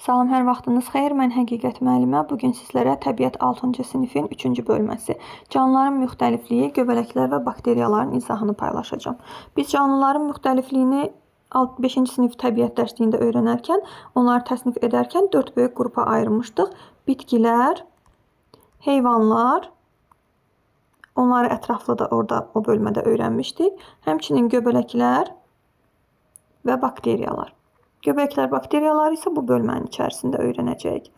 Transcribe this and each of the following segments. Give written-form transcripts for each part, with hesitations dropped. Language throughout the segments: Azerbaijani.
Salam, hər vaxtınız xeyir. Mən Həqiqət müəllimə. Bugün sizlərə təbiət 6-cı sinifin 3-cü bölməsi, canlıların müxtəlifliyi, göbələklər və bakteriyaların izahını paylaşacağam. Biz canlıların müxtəlifliyini 5-ci sinif təbiət dərsliyində öyrənərkən, onları təsnif edərkən 4 böyük qrupa ayırmışdıq. Bitkilər, heyvanlar, onları ətraflı da orada o bölmədə öyrənmişdik. Həmçinin göbələklər və bakteriyalar. Göbələklər, bakteriyalar isə bu bölmənin içərisində öyrənəcəyik.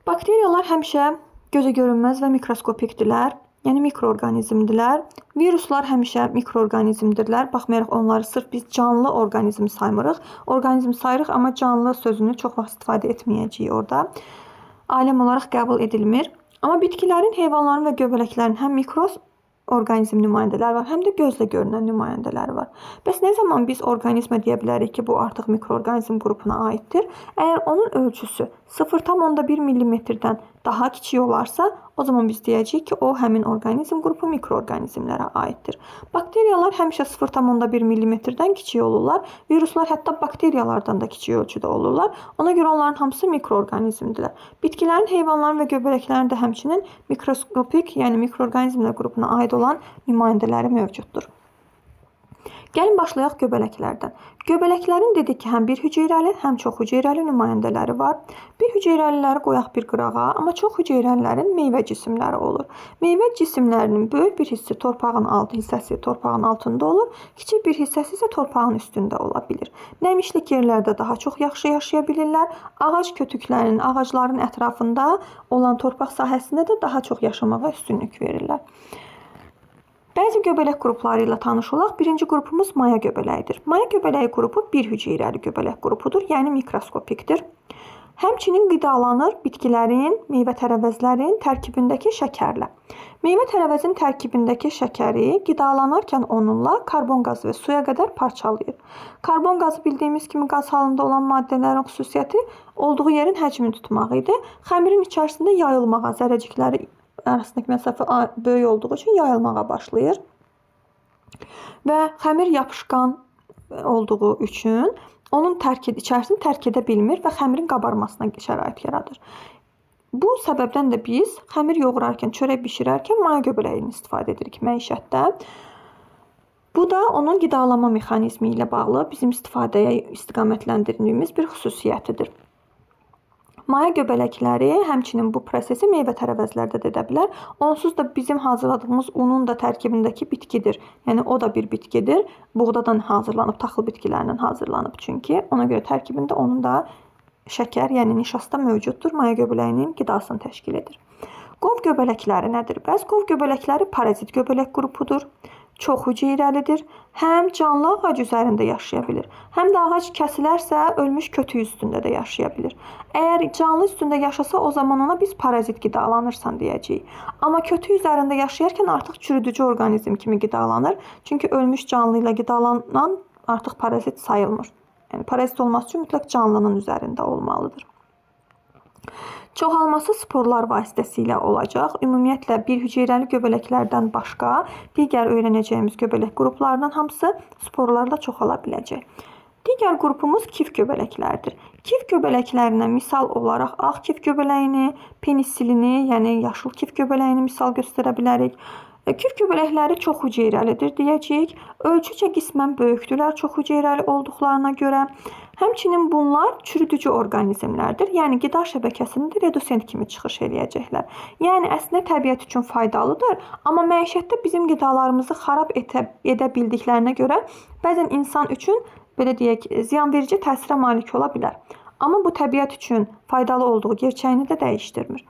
Bakteriyalar həmişə gözə görünməz və mikroskopikdirlər, yəni mikroorqanizmdirlər. Viruslar həmişə mikroorqanizmdirlər. Baxmayaraq onları sırf biz canlı orqanizm saymırıq. Orqanizm sayırıq, amma canlı sözünü çox vaxt istifadə etməyəcəyik orada. Aləm olaraq qəbul edilmir. Amma bitkilərin, heyvanların və göbələklərin həm mikroorqanizm nümayəndələri var, həm də gözlə görünən nümayəndələri var. Bəs nə zaman biz orqanizmə deyə bilərik ki, bu artıq mikroorqanizm qrupuna aiddir? Əgər onun ölçüsü 0,1 mm-dən daha kiçik olarsa, o zaman biz deyəcəyik ki, o həmin orqanizm qrupu mikroorqanizmlərə aiddir. Bakteriyalar həmişə 0,1 mm-dən kiçik olurlar. Viruslar hətta bakteriyalardan da kiçik ölçüdə olurlar. Ona görə onların hamısı mikroorqanizmdirlər. Bitkilərin, heyvanların və göbələklərin də həmçinin mikroskopik, yəni mikroorqanizmlər qrupuna aid olan nümayəndələri mövcuddur. Gəlin başlayaq göbələklərdən. Göbələklərin dedik ki, həm bir hüceyrəli, həm çox hüceyrəli nümayəndələri var. Bir hüceyrəliləri qoyaq bir qırağa, amma çox hüceyrəlilərin meyvə cisimləri olur. Meyvə cisimlərinin böyük bir hissi torpağın altı hissəsi torpağın altında olur, kiçik bir hissəsi isə torpağın üstündə ola bilir. Nəmişlik yerlərdə daha çox yaxşı yaşaya bilirlər. Ağac kötüklərinin, ağacların ətrafında olan torpaq sahəsində də daha çox yaşamağa üstünlük verirlər. Bəzi göbələk qrupları ilə tanış olaq. Birinci qrupumuz maya göbələyidir. Maya göbələyi qrupu bir hüceyrəli göbələk qrupudur, yəni mikroskopikdir. Həmçinin qidalanır bitkilərin, meyvə-tərəvəzlərin tərkibindəki şəkərlə. Meyvə-tərəvəzin tərkibindəki şəkəri qidalanarkən onunla karbon qazı və suya qədər parçalayır. Karbon qazı bildiyimiz kimi qaz halında olan maddələrin xüsusiyyəti olduğu yerin həcmini tutmaq idi. Xəmirin içərisində yayılmağa, zərrəcikləri arasındakı məsafə böyük olduğu üçün yayılmağa başlayır. Və xəmir yapışqan olduğu üçün onun içərisini tərk edə bilmir və xəmirin qabarmasına şərait yaradır. Bu səbəbdən də biz xəmir yoğurarkən, çörək bişirərkən maya göbələyini istifadə edirik məişətdə. Bu da onun qidalama mexanizmi ilə bağlı bizim istifadəyə istiqamətləndirdiyimiz bir xüsusiyyətidir. Maya göbələkləri həmçinin bu prosesi meyvə-tərəvəzlərdə də edə bilər. Onsuz da bizim hazırladığımız unun da tərkibindəki bitkidir. Yəni o da bir bitkidir. Buğdadan hazırlanıb, taxıl bitkilərindən hazırlanıb çünki. Ona görə tərkibində onun da şəkər, yəni nişasta mövcuddur. Maya göbələyinin qidasını təşkil edir. Qov göbələkləri nədir? Bəs qov göbələkləri parazit göbələk qrupudur. Çox hüceyrəlidir. Həm canlı ağac üzərində yaşaya bilir, həm də ağac kəsilərsə ölmüş kötüyü üstündə də yaşaya bilir. Əgər canlı üstündə yaşasa, o zaman ona biz parazit qidalanırsan deyəcəyik. Amma kötüyü üzərində yaşayarkən artıq çürüdücü orqanizm kimi qidalanır. Çünki ölmüş canlı ilə qidalanan artıq parazit sayılmır. Yəni parazit olması üçün mütləq canlının üzərində olmalıdır. Çoxalması sporlar vasitəsilə olacaq. Ümumiyyətlə, bir hüceyrəli göbələklərdən başqa digər öyrənəcəyimiz göbələk qruplarının hamısı sporlarla çoxala biləcək. Digər qrupumuz kif göbələklərdir. Kif göbələklərinə misal olaraq ağ kif göbələyini, penisilini, yəni yaşıl kif göbələyini misal göstərə bilərik. Kif göbələkləri çox hüceyrəlidir deyəcəyik. Ölçücə qismən böyükdürlər çox hüceyrəli olduqlarına görə. Həmçinin bunlar çürüdücü orqanizmlərdir. Yəni qida şəbəkəsində redusent kimi çıxış eləyəcəklər. Yəni əslində təbiət üçün faydalıdır, amma məişətdə bizim qidalarımızı xarab edə bildiklərinə görə bəzən insan üçün belə deyək, ziyanverici təsirə malik ola bilər. Amma bu təbiət üçün faydalı olduğu gerçəyini də dəyişdirmir.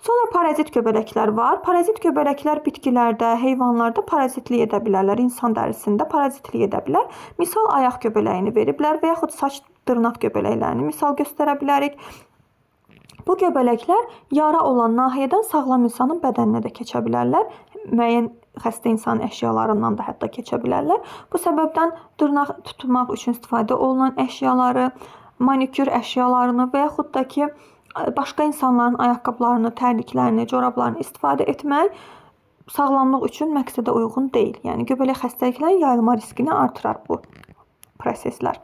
Sonra parazit göbələklər var. Parazit göbələklər bitkilərdə, heyvanlarda parazitlik edə bilərlər. İnsan dərisində parazitlik edə bilər. Misal ayaq göbələyini veriblər və yaxud saç dırnaq göbələklərini misal göstərə bilərik. Bu göbələklər yara olan nahiyədən sağlam insanın bədəninə də keçə bilərlər. Müəyyən xəstə insan əşyalarından da hətta keçə bilərlər. Bu səbəbdən dırnaq tutmaq üçün istifadə olunan əşyaları, manikür əşyalarını və yaxud da ki, başqa insanların ayaqqabılarını, tərliklərini, corablarını istifadə etmək sağlamlıq üçün məqsədə uyğun deyil. Yəni göbələk xəstəliklərin yayılma riskini artırar bu proseslər.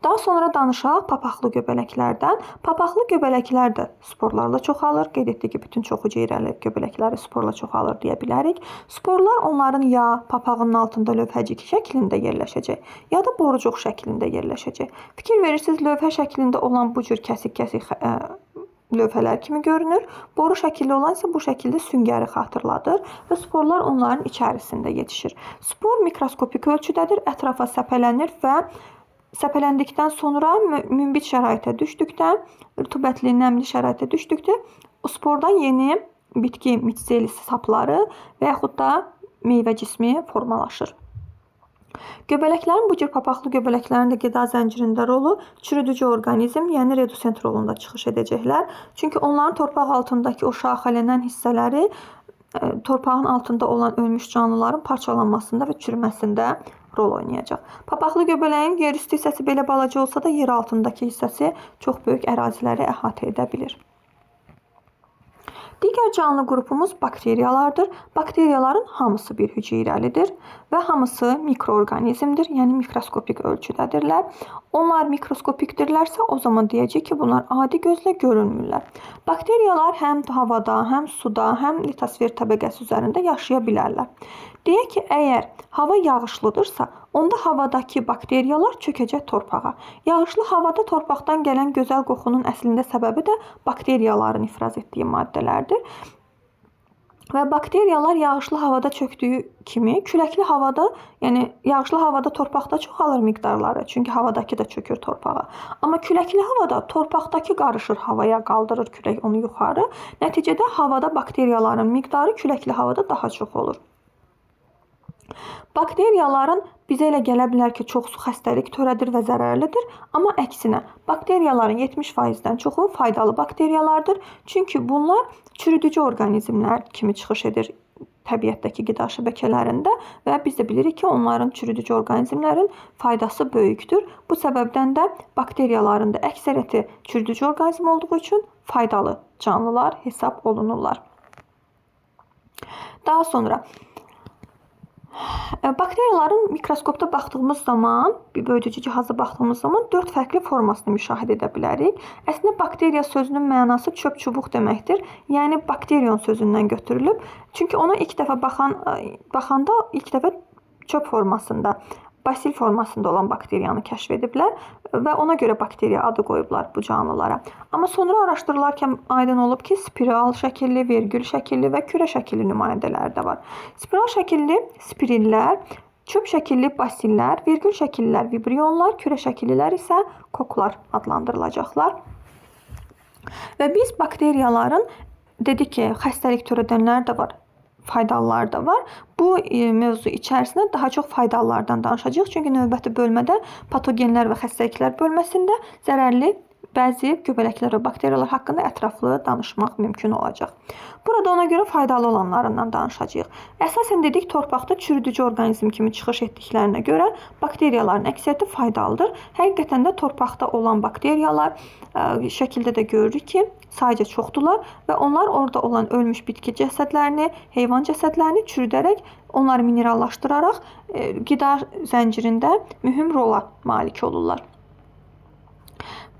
Daha sonra danışaq papaqlı göbələklərdən. Papaqlı göbələklər də sporlarla çoxalır. Qeyd etdik ki, bütün çoxhüceyrəli göbələkləri sporla çoxalır deyə bilərik. Sporlar onların ya papağının altında lövhəcik şəklində yerləşəcək, ya da borucuq şəklində yerləşəcək. Fikir verirsiniz, lövhə şəklində olan bu cür kəsik-kəsik lövhələr kimi görünür. Boru şəkilli olan isə bu şəkildə süngəri xatırladır və sporlar onların içərisində yetişir. Spor mikroskopik ölçüdədir, ətrafa səpələnir və səpələndikdən sonra münbit şəraitə düşdükdə, rütubətli, nəmli şəraitə düşdükdə spordan yeni bitki mitseli sapları və yaxud da meyvə cismi formalaşır. Göbələklərin, bu cür papaqlı göbələklərin də qida zəncirində rolu çürüdücü orqanizm, yəni redusent rolunda çıxış edəcəklər. Çünki onların torpaq altındakı o şaxələnən hissələri torpağın altında olan ölmüş canlıların parçalanmasında və çürüməsində rol oynayacaq. Papaqlı göbələyin yerüstü hissəsi belə balaca olsa da yer altındakı hissəsi çox böyük əraziləri əhatə edə bilir. Digər canlı qrupumuz bakteriyalardır. Bakteriyaların hamısı bir hüceyrəlidir və hamısı mikroorqanizmdir, yəni mikroskopik ölçüdədirlər. Onlar mikroskopikdirlərsə, o zaman deyəcək ki, bunlar adi gözlə görünmürlər. Bakteriyalar həm havada, həm suda, həm litosfer təbəqəsi üzərində yaşaya bilərlər. Deyək ki, əgər hava yağışlıdırsa, onda havadakı bakteriyalar çökəcək torpağa. Yağışlı havada torpaqdan gələn gözəl qoxunun əslində səbəbi də bakteriyaların ifraz etdiyi maddələrdir. Və bakteriyalar yağışlı havada çöktüyü kimi küləkli havada, yəni yağışlı havada torpaqda çoxalır miqdarları, çünki havadakı da çökür torpağa. Amma küləkli havada torpaqdakı qarışır havaya, qaldırır külək onu yuxarı. Nəticədə havada bakteriyaların miqdarı küləkli havada daha çox olur. Bakteriyaların bizə elə gələ bilər ki, çoxsu xəstəlik törədir və zərərlidir, amma əksinə, bakteriyaların 70%-dən çoxu faydalı bakteriyalardır. Çünki bunlar çürüdücü orqanizmlər kimi çıxış edir təbiətdəki qida şəbəkələrində və biz də bilirik ki, onların çürüdücü orqanizmlərin faydası böyükdür. Bu səbəbdən də bakteriyaların da əksəriyyəti çürüdücü orqanizm olduğu üçün faydalı canlılar hesab olunurlar. Daha sonra bakteriyaların mikroskopda baxdığımız zaman, bir böyüdücü cihazda baxdığımız zaman 4 fərqli formasını müşahidə edə bilərik. Əslində bakteriya sözünün mənası çöp çubuq deməkdir. Yəni bakteriyon sözündən götürülüb. Çünki ona ilk dəfə baxanda ilk dəfə çöp formasında, basil formasında olan bakteriyanı kəşf ediblər və ona görə bakteriya adı qoyublar bu canlılara. Amma sonra araşdırılarkən aydın olub ki, spiral şəkilli, vergül şəkilli və kürə şəkilli nümayəndələri də var. Spiral şəkilli spirillər, çöp şəkilli basillər, vergül şəkillilər vibrionlar, kürə şəkillilər isə koklar adlandırılacaqlar. Və biz bakteriyaların dedik ki, xəstəlik törədənlər də var, faydalılar da var. Bu mövzu içərisində daha çox faydalılardan danışacağıq. Çünki növbəti bölmədə patogenlər və xəstəliklər bölməsində zərərli bəzi göbələklər və bakteriyalar haqqında ətraflı danışmaq mümkün olacaq. Burada ona görə faydalı olanlarından danışacağıq. Əsasən dedik, torpaqda çürüdücü orqanizm kimi çıxış etdiklərinə görə bakteriyaların əksəriyyəti faydalıdır. Həqiqətən də torpaqda olan bakteriyalar şəkildə də görürük ki, sayca çoxdular və onlar orada olan ölmüş bitki cəsədlərini, heyvan cəsədlərini çürüdərək, onları minerallaşdıraraq qida zəncirində mühüm rola malik olurlar.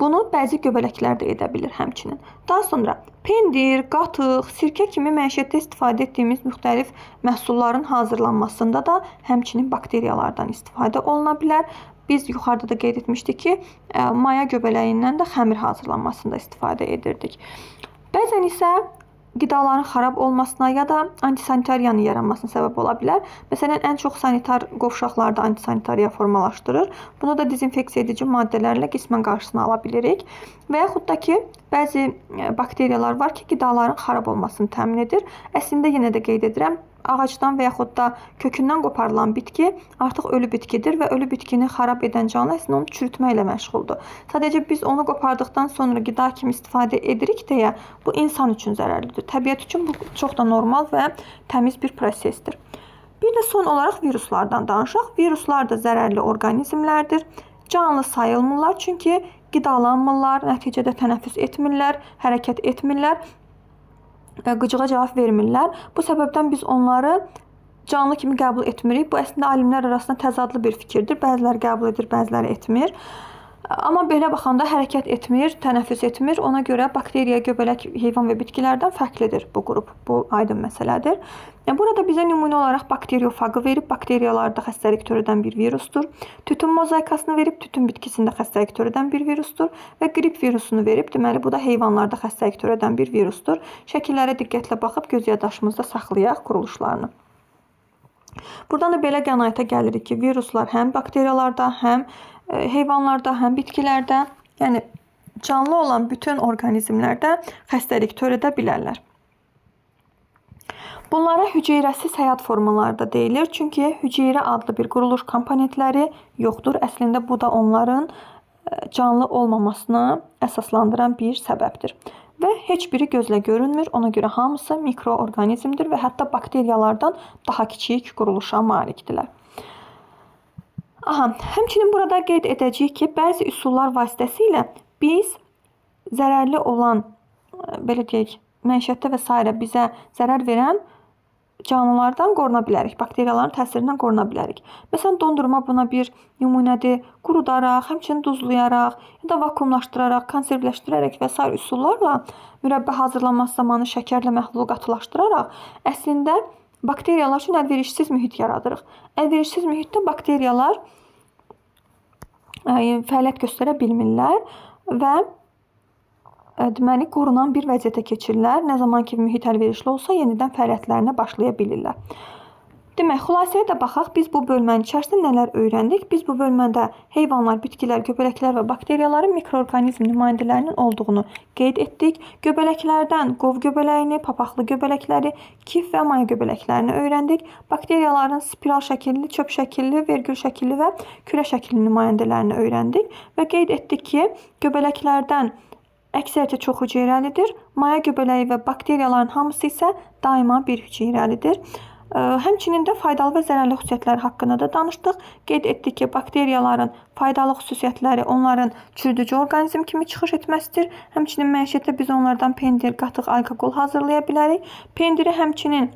Bunu bəzi göbələklər də edə bilir həmçinin. Daha sonra pendir, qatıq, sirkə kimi məişətdə istifadə etdiyimiz müxtəlif məhsulların hazırlanmasında da həmçinin bakteriyalardan istifadə oluna bilər. Biz yuxarıda da qeyd etmişdik ki, maya göbələyindən də xəmir hazırlanmasında istifadə edirdik. Bəzən isə qidaların xarab olmasına ya da antisanitariyanın yaranmasına səbəb ola bilər. Məsələn, ən çox sanitar qovşaqlarda antisanitariya formalaşdırır. Bunu da dezinfeksiya edici maddələrlə qismən qarşısını ala bilirik. Və yaxud da ki, bəzi bakteriyalar var ki, qidaların xarab olmasını təmin edir. Əslində yenə də qeyd edirəm, ağacdan və yaxud da kökündən qoparılan bitki artıq ölü bitkidir və ölü bitkini xarab edən canlı əslində onu çürütməklə məşğuldur. Sadəcə biz onu qopardıqdan sonra qida kimi istifadə edirik deyə bu insan üçün zərərlidir. Təbiət üçün bu çox da normal və təmiz bir prosesdir. Bir də son olaraq viruslardan danışaq. Viruslar da zərərli orqanizmlərdir. Canlı sayılmırlar çünki qidalanmırlar, nəticədə tənəffüs etmirlər, hərəkət etmirlər. Qıcığa cavab vermirlər. Bu səbəbdən biz onları canlı kimi qəbul etmirik. Bu əslində alimlər arasında təzadlı bir fikirdir. Bəziləri qəbul edir, bəziləri etmir. Amma belə baxanda hərəkət etmir, tənəffüs etmir. Ona görə bakteriya, göbələk, heyvan və bitkilərdən fərqlidir bu qrup. Bu aydın məsələdir. Burada bizə nümunə olaraq bakteriofagı verib, bakteriyalarda xəstəlik törədən bir virusdur. Tütün mozaikasını verib, tütün bitkisində xəstəlik törədən bir virusdur. Və qrip virusunu verib, deməli bu da heyvanlarda xəstəlik törədən bir virusdur. Şəkillərə diqqətlə baxıb göz yaddaşımızda saxlayaq quruluşlarını. Buradan da belə qənaətə gəlirik ki, viruslar həm bakteriyalarda, həm heyvanlarda, həm bitkilərdə, yəni canlı olan bütün orqanizmlərdə xəstəlik törədə bilərlər. Bunlara hüceyrəsiz həyat formaları da deyilir. Çünki hüceyrə adlı bir quruluş komponentləri yoxdur. Əslində bu da onların canlı olmamasını əsaslandıran bir səbəbdir. Və heç biri gözlə görünmür. Ona görə hamısı mikroorqanizmdir və hətta bakteriyalardan daha kiçik quruluşa malikdirlər. Həmçinin burada qeyd edəcəyik ki, bəzi üsullar vasitəsilə biz zərərli olan, belə deyək, məişətdə və s. bizə zərər verən canlılardan qoruna bilərik, bakteriyaların təsirindən qoruna bilərik. Məsələn, dondurma buna bir nümunədir. Qurudaraq, həmçinin duzlayaraq, ya da vakuumlaşdıraraq, konservləşdirərək və s. üsullarla mürəbbə hazırlanması zamanı şəkərlə məhlulu qatılaşdıraraq əslində bakteriyalar üçün əlverişsiz mühit yaradırıq. Əlverişsiz mühitdə bakteriyalar fəaliyyət göstərə bilmirlər və deməli qorunan bir vəziyyətə keçirlər. Nə zaman ki mühit əlverişli olsa, yenidən fəaliyyətlərinə başlaya bilirlər. Demək, xülasəyə də baxaq, biz bu bölmənin içərisində nələr öyrəndik? Biz bu bölmədə heyvanlar, bitkilər, göbələklər və bakteriyaların mikroorqanizm nümayəndələrinin olduğunu qeyd etdik. Göbələklərdən qov göbələyini, papaqlı göbələkləri, kif və maya göbələklərini öyrəndik. Bakteriyaların spiral şəkilli, çöp şəkilli, vergül şəkilli və kürə şəkilli nümayəndələrini öyrəndik. Və qeyd etdik ki, göbələklərdən əksəriyyəti çox hüceyrəlidir. Maya göbələyi və bakteriyaların hamısı isə daima bir hüceyrəlidir. Həmçinin də faydalı və zərərli xüsusiyyətləri haqqında da danışdıq. Qeyd etdik ki, bakteriyaların faydalı xüsusiyyətləri onların çürüdücü orqanizm kimi çıxış etməsidir. Həmçinin məişətdə biz onlardan pendir, qatıq, alkoqol hazırlaya bilərik. Pendiri həmçinin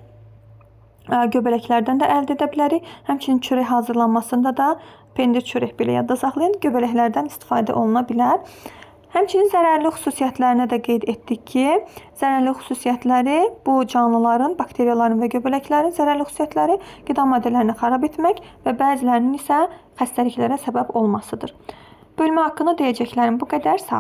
göbələklərdən də əldə edə bilərik. Həmçinin çörək hazırlanmasında da pendir, çörək belə yadda saxlayın, göbələklərdən istifadə oluna bilər. Həmçinin zərərli xüsusiyyətlərinə də qeyd etdik ki, zərərli xüsusiyyətləri bu canlıların, bakteriyaların və göbələklərin zərərli xüsusiyyətləri qida maddələrini xarab etmək və bəzilərinin isə xəstəliklərə səbəb olmasıdır. Bölmə haqqında deyəcəklərim bu qədər. Sağ olun.